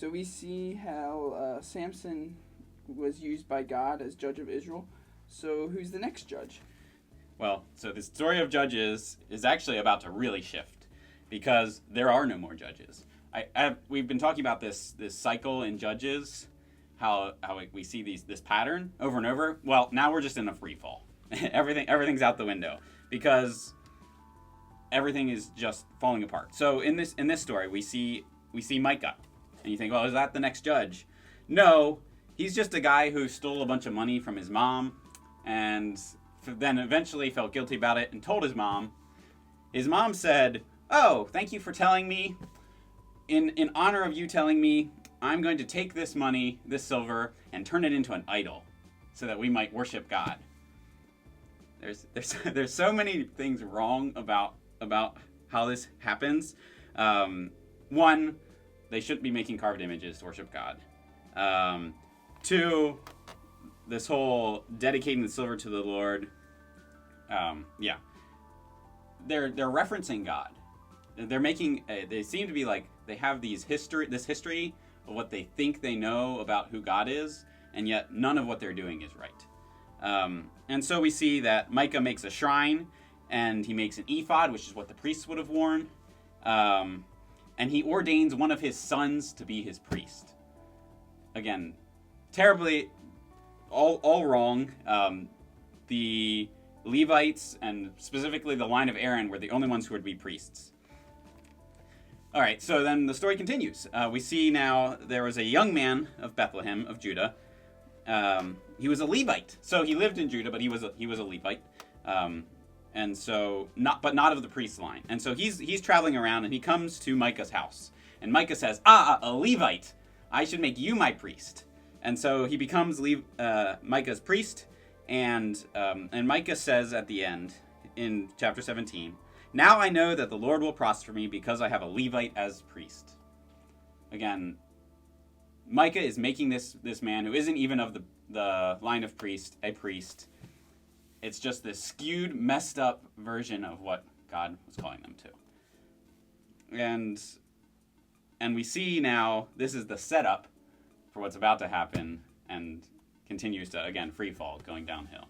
So we see how Samson was used by God as judge of Israel. So who's the next judge? Well, so the story of Judges is actually about to really shift because there are no more judges. We've been talking about this cycle in Judges, how we see this pattern over and over. Well, now we're just in a free fall. Everything's out the window because everything is just falling apart. So in this story, we see Micah, and you think, well, is that the next judge? No, he's just a guy who stole a bunch of money from his mom, and then eventually felt guilty about it and told his mom. His mom said, "Oh, thank you for telling me. In honor of you telling me, I'm going to take this money, this silver, and turn it into an idol, so that we might worship God." There's so many things wrong about how this happens. One, they shouldn't be making carved images to worship God. Two, this whole dedicating the silver to the Lord. They're referencing God. They're making. They seem to be like they have this history of what they think they know about who God is, and yet none of what they're doing is right. And so we see that Micah makes a shrine, and he makes an ephod, which is what the priests would have worn, and he ordains one of his sons to be his priest. Again, terribly, all wrong. The Levites, and specifically the line of Aaron, were the only ones who would be priests. All right, so then the story continues. We see now there was a young man of Bethlehem of Judah. He was a Levite, so he lived in Judah, but he was a Levite, and so not of the priest line. And so he's traveling around, and he comes to Micah's house, and Micah says, a Levite, I should make you my priest. And so he becomes Micah's priest, and Micah says at the end in chapter 17, "Now I know that the Lord will prosper me because I have a Levite as priest." Again, Micah is making this man who isn't even of the line of priest a priest. It's just this skewed, messed up version of what God was calling them to. And we see now this is the setup for what's about to happen, and continues to, again, free fall, going downhill.